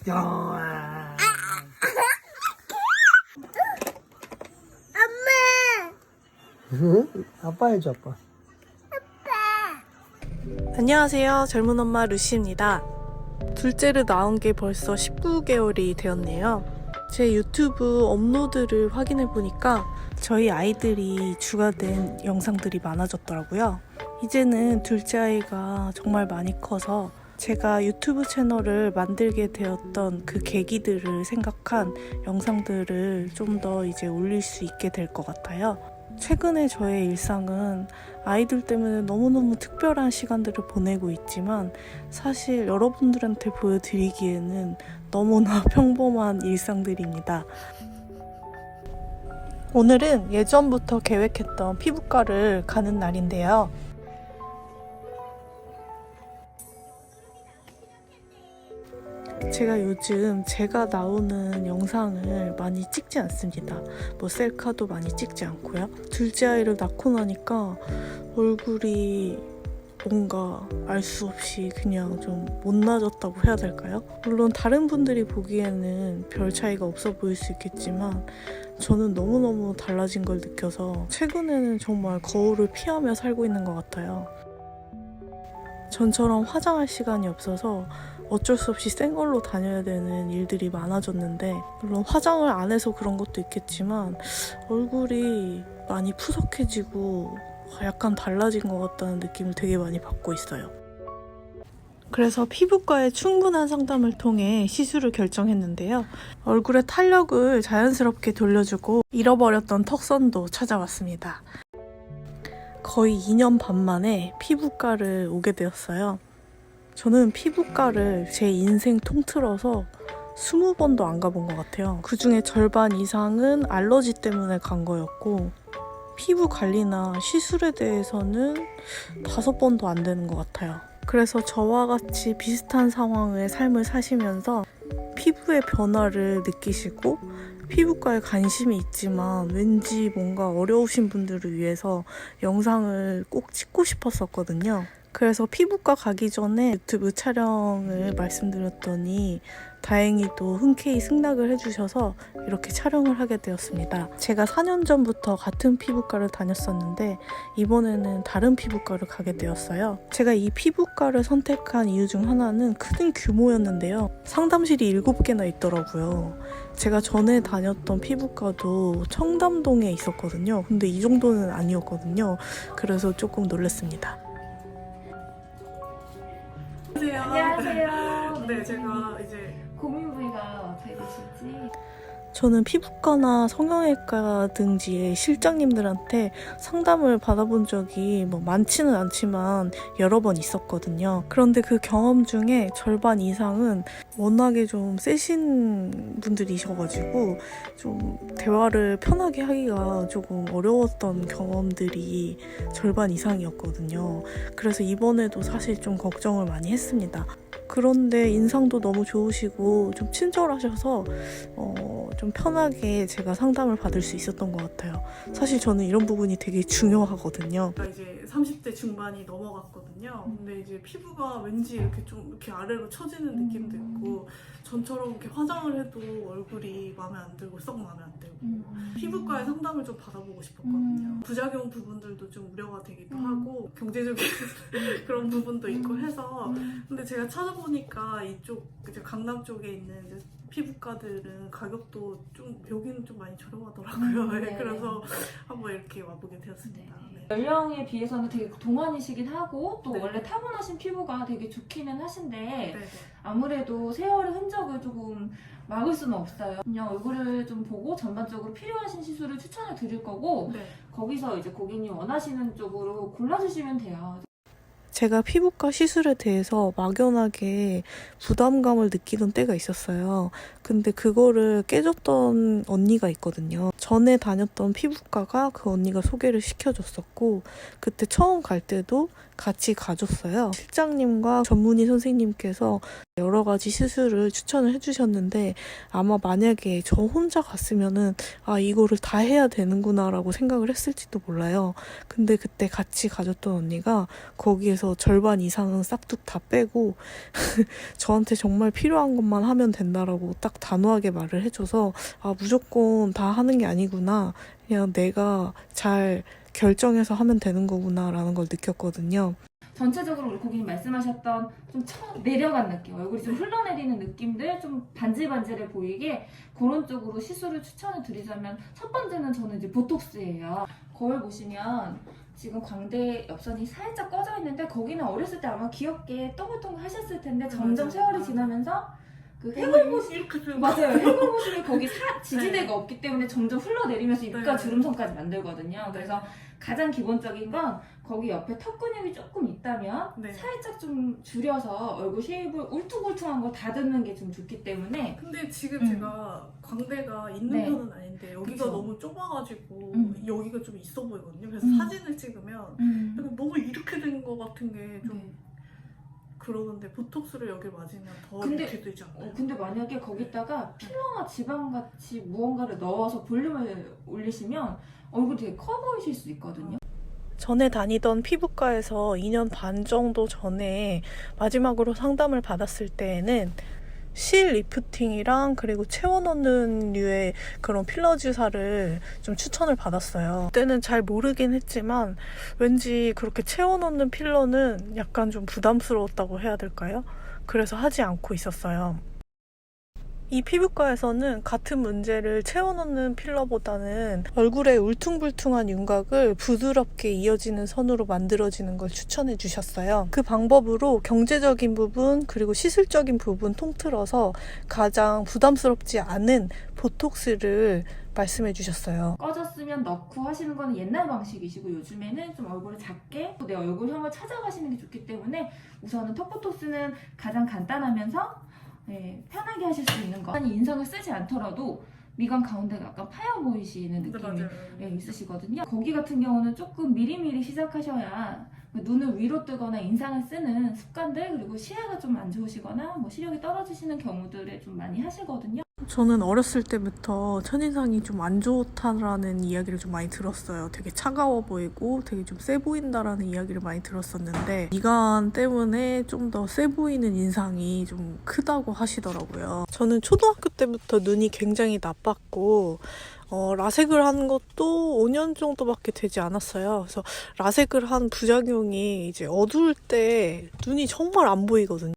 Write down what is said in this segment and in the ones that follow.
야. 아빠 해줘, 아빠. 안녕하세요. 젊은 엄마 루시입니다. 둘째를 낳은 게 벌써 19개월이 되었네요. 제 유튜브 업로드를 확인해 보니까 저희 아이들이 주가 된 영상들이 많아졌더라고요. 이제는 둘째 아이가 정말 많이 커서 제가 유튜브 채널을 만들게 되었던 그 계기들을 생각한 영상들을 좀 더 이제 올릴 수 있게 될 것 같아요. 최근에 저의 일상은 아이들 때문에 너무너무 특별한 시간들을 보내고 있지만 사실 여러분들한테 보여드리기에는 너무나 평범한 일상들입니다. 오늘은 예전부터 계획했던 피부과를 가는 날인데요. 제가 요즘 제가 나오는 영상을 많이 찍지 않습니다. 뭐 셀카도 많이 찍지 않고요. 둘째 아이를 낳고 나니까 얼굴이 뭔가 알 수 없이 그냥 좀 못나졌다고 해야 될까요? 물론 다른 분들이 보기에는 별 차이가 없어 보일 수 있겠지만 저는 너무너무 달라진 걸 느껴서 최근에는 정말 거울을 피하며 살고 있는 것 같아요. 전처럼 화장할 시간이 없어서 어쩔 수 없이 생얼로 다녀야 되는 일들이 많아졌는데 물론 화장을 안 해서 그런 것도 있겠지만 얼굴이 많이 푸석해지고 약간 달라진 것 같다는 느낌을 되게 많이 받고 있어요. 그래서 피부과의 충분한 상담을 통해 시술을 결정했는데요. 얼굴의 탄력을 자연스럽게 돌려주고 잃어버렸던 턱선도 찾아왔습니다. 거의 2년 반 만에 피부과를 오게 되었어요. 저는 피부과를 제 인생 통틀어서 20번도 안 가본 것 같아요. 그 중에 절반 이상은 알러지 때문에 간 거였고 피부 관리나 시술에 대해서는 5번도 안 되는 것 같아요. 그래서 저와 같이 비슷한 상황의 삶을 사시면서 피부의 변화를 느끼시고 피부과에 관심이 있지만 왠지 뭔가 어려우신 분들을 위해서 영상을 꼭 찍고 싶었었거든요. 그래서 피부과 가기 전에 유튜브 촬영을 말씀드렸더니 다행히도 흔쾌히 승낙을 해주셔서 이렇게 촬영을 하게 되었습니다. 제가 4년 전부터 같은 피부과를 다녔었는데 이번에는 다른 피부과를 가게 되었어요. 제가 이 피부과를 선택한 이유 중 하나는 큰 규모였는데요. 상담실이 7개나 있더라고요. 제가 전에 다녔던 피부과도 청담동에 있었거든요. 근데 이 정도는 아니었거든요. 그래서 조금 놀랐습니다. 안녕하세요. 네, 제가 이제 고민 부위가 어떻게 되실지. 저는 피부과나 성형외과 등지의 실장님들한테 상담을 받아본 적이 뭐 많지는 않지만 여러 번 있었거든요. 그런데 그 경험 중에 절반 이상은 워낙에 좀 세신 분들이셔가지고 좀 대화를 편하게 하기가 조금 어려웠던 경험들이 절반 이상이었거든요. 그래서 이번에도 사실 좀 걱정을 많이 했습니다. 그런데 인상도 너무 좋으시고 좀 친절하셔서 좀 편하게 제가 상담을 받을 수 있었던 것 같아요. 사실 저는 이런 부분이 되게 중요하거든요. 이제 30대 중반이 넘어갔거든요. 근데 이제 피부가 왠지 이렇게 좀 이렇게 아래로 처지는 느낌도 있고 전처럼 이렇게 화장을 해도 얼굴이 마음에 안 들고 썩 마음에 안 들고 피부과에 상담을 좀 받아보고 싶었거든요. 부작용 부분들도 좀 우려가 되기도 하고 경제적인 그런 부분도 있고 해서 근데 제가 찾아보니까 이쪽 이제 강남 쪽에 있는 이제 피부과들은 가격도 좀 여기는 좀 많이 저렴하더라고요. 네. 그래서 한번 이렇게 와보게 되었습니다. 네. 연령에 비해서는 되게 동안이시긴 하고 또 네. 원래 타고나신 피부가 되게 좋기는 하신데 네. 아무래도 세월의 흔적을 조금 막을 수는 없어요. 그냥 얼굴을 좀 보고 전반적으로 필요하신 시술을 추천을 드릴 거고 네. 거기서 이제 고객님 원하시는 쪽으로 골라주시면 돼요. 제가 피부과 시술에 대해서 막연하게 부담감을 느끼던 때가 있었어요. 근데 그거를 깨줬던 언니가 있거든요. 전에 다녔던 피부과가 그 언니가 소개를 시켜줬었고 그때 처음 갈 때도 같이 가줬어요. 실장님과 전문의 선생님께서 여러 가지 시술을 추천을 해주셨는데 아마 만약에 저 혼자 갔으면은 아 이거를 다 해야 되는구나 라고 생각을 했을지도 몰라요. 근데 그때 같이 가줬던 언니가 거기에서 절반 이상은 싹둑 다 빼고 저한테 정말 필요한 것만 하면 된다라고 딱 단호하게 말을 해줘서 아 무조건 다 하는 게 아니구나, 그냥 내가 잘 결정해서 하면 되는 거구나 라는 걸 느꼈거든요. 전체적으로 우리 고객님 말씀하셨던 좀 내려간 느낌, 얼굴이 좀 흘러내리는 느낌들, 좀 반질반질해 보이게 그런 쪽으로 시술을 추천을 드리자면 첫 번째는 저는 이제 보톡스예요. 거울 보시면 지금 광대 옆선이 살짝 꺼져 있는데 거기는 어렸을 때 아마 귀엽게 동글동글 하셨을 텐데 점점 세월이 지나면서 그 해골 모습, 맞아요. 해골 모습이 거기 지지대가 없기 때문에 점점 흘러내리면서 입가 주름선까지 만들거든요. 그래서 가장 기본적인 건 거기 옆에 턱 근육이 조금 있다면 살짝 좀 줄여서 얼굴 쉐입을 울퉁불퉁한 거 다듬는 게 좀 좋기 때문에. 근데 지금 제가 광대가 있는 편은 아닌데 여기가 그쵸. 너무 좁아가지고 여기가 좀 있어 보이거든요. 그래서 사진을 찍으면 약간 너무 이렇게 된 것 같은 게 좀 그러는데 보톡스를 여기 맞으면 더 이렇게 되지 않나요? 근데 만약에 거기다가 필러나 지방같이 무언가를 넣어서 볼륨을 올리시면 얼굴이 되게 커 보이실 수 있거든요. 전에 다니던 피부과에서 2년 반 정도 전에 마지막으로 상담을 받았을 때에는 실 리프팅이랑 그리고 채워 넣는 류의 그런 필러 주사를 좀 추천을 받았어요. 그때는 잘 모르긴 했지만 왠지 그렇게 채워 넣는 필러는 약간 좀 부담스러웠다고 해야 될까요? 그래서 하지 않고 있었어요. 이 피부과에서는 같은 문제를 채워넣는 필러보다는 얼굴에 울퉁불퉁한 윤곽을 부드럽게 이어지는 선으로 만들어지는 걸 추천해 주셨어요. 그 방법으로 경제적인 부분 그리고 시술적인 부분 통틀어서 가장 부담스럽지 않은 보톡스를 말씀해 주셨어요. 꺼졌으면 넣고 하시는 거는 옛날 방식이시고 요즘에는 좀 얼굴을 작게 내 얼굴형을 찾아가시는 게 좋기 때문에 우선은 턱보톡스는 가장 간단하면서 편하게 하실 수 있는 거. 인상을 쓰지 않더라도 미간 가운데가 약간 파여 보이시는 느낌이 있으시거든요. 거기 같은 경우는 조금 미리미리 시작하셔야 눈을 위로 뜨거나 인상을 쓰는 습관들, 그리고 시야가 좀 안 좋으시거나 뭐 시력이 떨어지시는 경우들에 좀 많이 하시거든요. 저는 어렸을 때부터 첫인상이 좀 안 좋다라는 이야기를 좀 많이 들었어요. 되게 차가워 보이고 되게 좀 세 보인다라는 이야기를 많이 들었었는데 미간 때문에 좀 더 세 보이는 인상이 좀 크다고 하시더라고요. 저는 초등학교 때부터 눈이 굉장히 나빴고 라섹을 한 것도 5년 정도밖에 되지 않았어요. 그래서 라섹을 한 부작용이 이제 어두울 때 눈이 정말 안 보이거든요.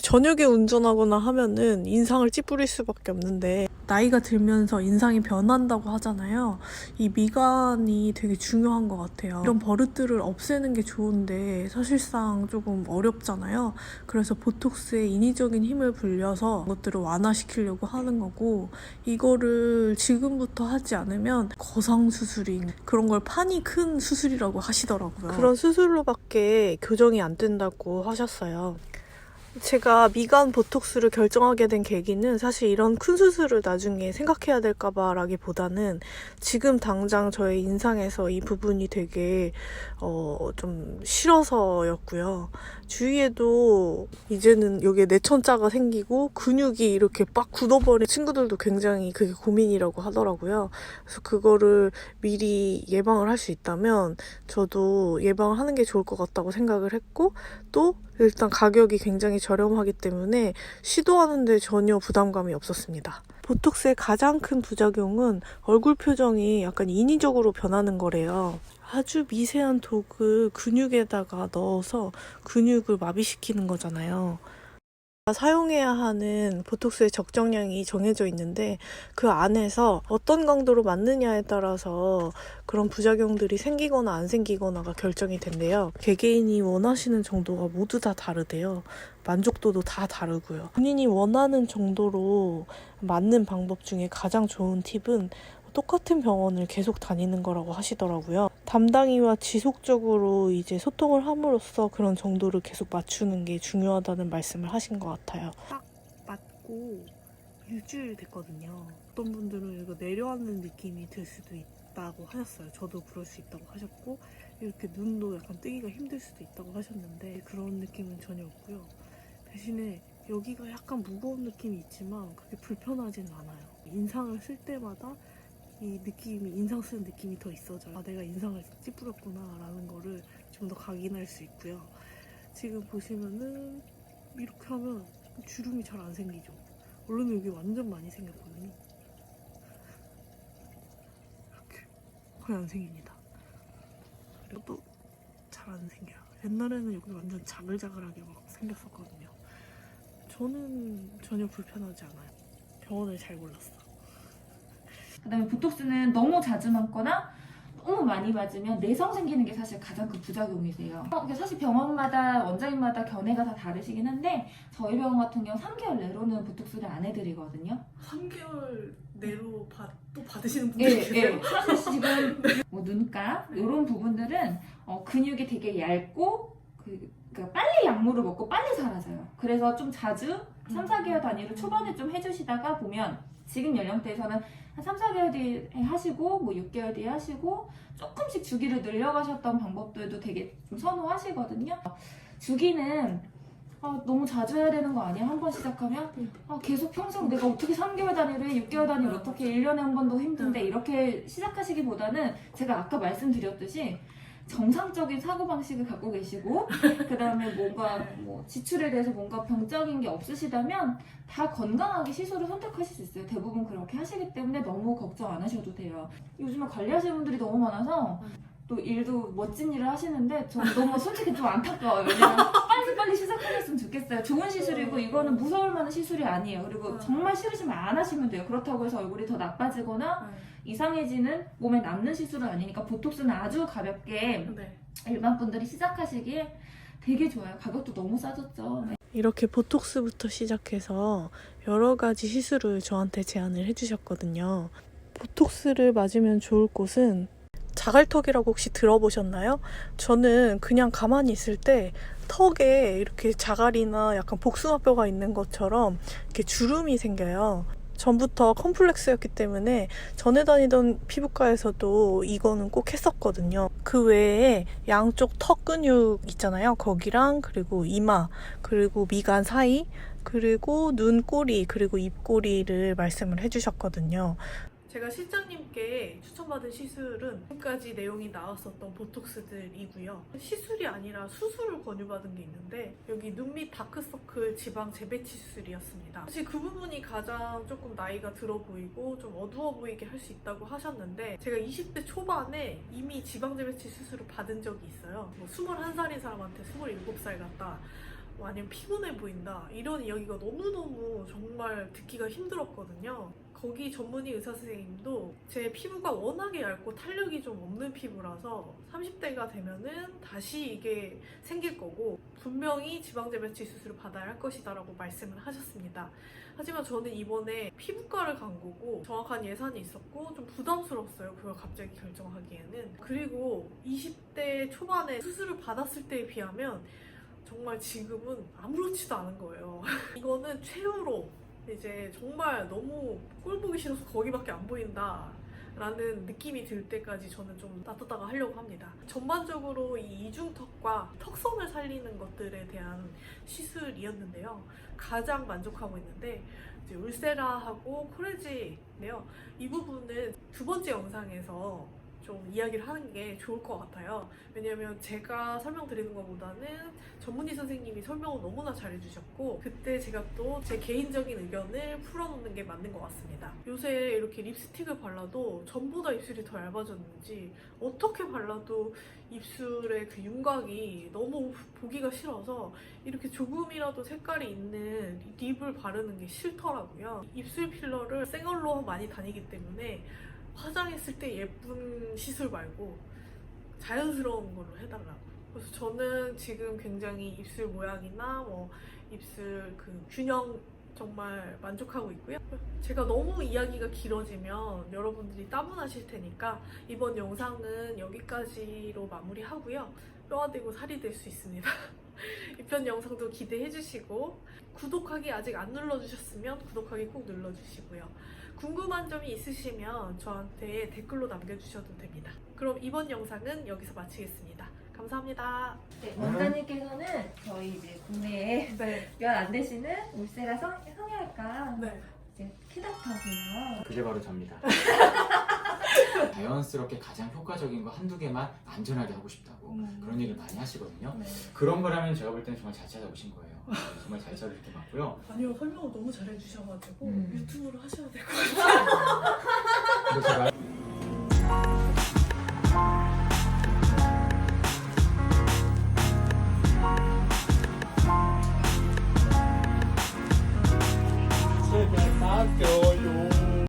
저녁에 운전하거나 하면은 인상을 찌푸릴 수밖에 없는데 나이가 들면서 인상이 변한다고 하잖아요. 이 미간이 되게 중요한 것 같아요. 이런 버릇들을 없애는 게 좋은데 사실상 조금 어렵잖아요. 그래서 보톡스에 인위적인 힘을 불려서 그것들을 완화시키려고 하는 거고, 이거를 지금부터 하지 않으면 거상수술인 그런 걸 판이 큰 수술이라고 하시더라고요. 그런 수술로밖에 교정이 안 된다고 하셨어요. 제가 미간 보톡스를 결정하게 된 계기는 사실 이런 큰 수술을 나중에 생각해야 될까봐 라기보다는 지금 당장 저의 인상에서 이 부분이 되게 좀 싫어서였고요. 주위에도 이제는 여기에 내천자가 생기고 근육이 이렇게 빡 굳어버린 친구들도 굉장히 그게 고민이라고 하더라고요. 그래서 그거를 미리 예방을 할 수 있다면 저도 예방을 하는 게 좋을 것 같다고 생각을 했고, 또 일단 가격이 굉장히 저렴하기 때문에 시도하는데 전혀 부담감이 없었습니다. 보톡스의 가장 큰 부작용은 얼굴 표정이 약간 인위적으로 변하는 거래요. 아주 미세한 독을 근육에다가 넣어서 근육을 마비시키는 거잖아요. 사용해야 하는 보톡스의 적정량이 정해져 있는데 그 안에서 어떤 강도로 맞느냐에 따라서 그런 부작용들이 생기거나 안 생기거나가 결정이 된대요. 개개인이 원하시는 정도가 모두 다 다르대요. 만족도도 다 다르고요. 본인이 원하는 정도로 맞는 방법 중에 가장 좋은 팁은 똑같은 병원을 계속 다니는 거라고 하시더라고요. 담당이와 지속적으로 이제 소통을 함으로써 그런 정도를 계속 맞추는 게 중요하다는 말씀을 하신 것 같아요. 딱 맞고 일주일 됐거든요. 어떤 분들은 이거 내려앉는 느낌이 들 수도 있다고 하셨어요. 저도 그럴 수 있다고 하셨고, 이렇게 눈도 약간 뜨기가 힘들 수도 있다고 하셨는데 그런 느낌은 전혀 없고요. 대신에 여기가 약간 무거운 느낌이 있지만 그게 불편하진 않아요. 인상을 쓸 때마다 이 느낌이, 인상 쓰는 느낌이 더 있어져요. 아, 내가 인상을 찌푸렸구나 라는 거를 좀 더 각인할 수 있고요. 지금 보시면은 이렇게 하면 주름이 잘 안 생기죠. 원래는 여기 완전 많이 생겼거든요. 이렇게 거의 안 생깁니다. 그리고 또 잘 안 생겨요. 옛날에는 여기 완전 자글자글하게 막 생겼었거든요. 저는 전혀 불편하지 않아요. 병원을 잘 골랐어. 그다음에 보톡스는 너무 자주 맞거나 너무 많이 맞으면 내성 생기는 게 사실 가장 큰 부작용이세요. 이게 사실 병원마다 원장님마다 견해가 다 다르시긴 한데 저희 병원 같은 경우 3개월 내로는 보톡스를 안 해드리거든요. 3개월 내로 또 받으시는 분들이 예, 계세요? 예. 사실 지금 뭐 눈가 이런 부분들은 근육이 되게 얇고 그러니까 빨리 약물을 먹고 빨리 사라져요. 그래서 좀 자주 3, 4개월 단위로 초반에 좀 해주시다가 보면 지금 연령대에서는 한 3, 4개월 뒤에 하시고 뭐 6개월 뒤에 하시고 조금씩 주기를 늘려가셨던 방법들도 되게 좀 선호하시거든요. 주기는 너무 자주 해야 되는 거 아니야? 한 번 시작하면? 계속 평생 내가 어떻게 3개월 단위로 해? 6개월 단위로 어떻게 1년에 한 번도 힘든데 이렇게 시작하시기보다는 제가 아까 말씀드렸듯이 정상적인 사고방식을 갖고 계시고 그 다음에 뭔가 뭐 지출에 대해서 뭔가 병적인 게 없으시다면 다 건강하게 시술을 선택하실 수 있어요. 대부분 그렇게 하시기 때문에 너무 걱정 안 하셔도 돼요. 요즘에 관리하시는 분들이 너무 많아서 또 일도 멋진 일을 하시는데 저는 너무 솔직히 좀 안타까워요. 왜냐면 빨리 시작하셨으면 좋겠어요. 좋은 시술이고 이거는 무서울 만한 시술이 아니에요. 그리고 정말 싫으시면 안 하시면 돼요. 그렇다고 해서 얼굴이 더 나빠지거나 이상해지는 몸에 남는 시술은 아니니까 보톡스는 아주 가볍게 일반 분들이 시작하시기에 되게 좋아요. 가격도 너무 싸졌죠. 이렇게 보톡스부터 시작해서 여러 가지 시술을 저한테 제안을 해주셨거든요. 보톡스를 맞으면 좋을 곳은 자갈턱이라고 혹시 들어보셨나요? 저는 그냥 가만히 있을 때 턱에 이렇게 자갈이나 약간 복숭아뼈가 있는 것처럼 이렇게 주름이 생겨요. 전부터 컴플렉스였기 때문에 전에 다니던 피부과에서도 이거는 꼭 했었거든요. 그 외에 양쪽 턱 근육 있잖아요. 거기랑 그리고 이마, 그리고 미간 사이, 그리고 눈 꼬리, 그리고 입꼬리를 말씀을 해주셨거든요. 제가 실장님께 추천받은 시술은 지금까지 내용이 나왔었던 보톡스들이고요. 시술이 아니라 수술을 권유받은 게 있는데 여기 눈 밑 다크서클 지방 재배치 수술이었습니다. 사실 그 부분이 가장 조금 나이가 들어 보이고 좀 어두워 보이게 할 수 있다고 하셨는데 제가 20대 초반에 이미 지방 재배치 수술을 받은 적이 있어요. 뭐 21살인 사람한테 27살 같다. 아니면 피곤해 보인다. 이런 이야기가 너무너무 정말 듣기가 힘들었거든요. 거기 전문의 의사 선생님도 제 피부가 워낙에 얇고 탄력이 좀 없는 피부라서 30대가 되면은 다시 이게 생길 거고 분명히 지방재배치 수술을 받아야 할 것이다 라고 말씀을 하셨습니다. 하지만 저는 이번에 피부과를 간 거고 정확한 예산이 있었고 좀 부담스러웠어요. 그걸 갑자기 결정하기에는. 그리고 20대 초반에 수술을 받았을 때에 비하면 정말 지금은 아무렇지도 않은 거예요. 이거는 최후로 이제 정말 너무 꼴 보기 싫어서 거기밖에 안 보인다 라는 느낌이 들 때까지 저는 좀 놔뒀다가 하려고 합니다. 전반적으로 이 이중턱과 턱선을 살리는 것들에 대한 시술이었는데요. 가장 만족하고 있는데 이제 울세라하고 코레지인데요. 이 부분은 두 번째 영상에서 좀 이야기를 하는 게 좋을 것 같아요. 왜냐면 제가 설명드리는 것보다는 전문의 선생님이 설명을 너무나 잘해주셨고 그때 제가 또 제 개인적인 의견을 풀어놓는 게 맞는 것 같습니다. 요새 이렇게 립스틱을 발라도 전보다 입술이 더 얇아졌는지 어떻게 발라도 입술의 그 윤곽이 너무 보기가 싫어서 이렇게 조금이라도 색깔이 있는 립을 바르는 게 싫더라고요. 입술 필러를 생얼로 많이 다니기 때문에 화장했을 때 예쁜 시술 말고 자연스러운 걸로 해달라고. 그래서 저는 지금 굉장히 입술 모양이나 뭐 입술 그 균형 정말 만족하고 있고요. 제가 너무 이야기가 길어지면 여러분들이 따분하실 테니까 이번 영상은 여기까지로 마무리하고요. 뼈가 되고 살이 될 수 있습니다. 이편 영상도 기대해 주시고 구독하기 아직 안 눌러주셨으면 구독하기 꼭 눌러주시고요. 궁금한 점이 있으시면 저한테 댓글로 남겨주셔도 됩니다. 그럼 이번 영상은 여기서 마치겠습니다. 감사합니다. 네, 원장님께서는 저희 이제 국내에 네. 면 안 되시는 울세라 성형외과 네. 이제 키닥터세요. 그게 바로 접니다. 자연스럽게 가장 효과적인 거 한두 개만 안전하게 하고 싶다고 그런 얘기를 많이 하시거든요. 네. 그런 거라면 제가 볼 때는 정말 잘 찾아오신 거예요. 정말 잘 찾으실 게 많고요. 아니요, 설명을 너무 잘해주셔가지고 유튜브를 하셔야 될 것 근데 제가 같아요.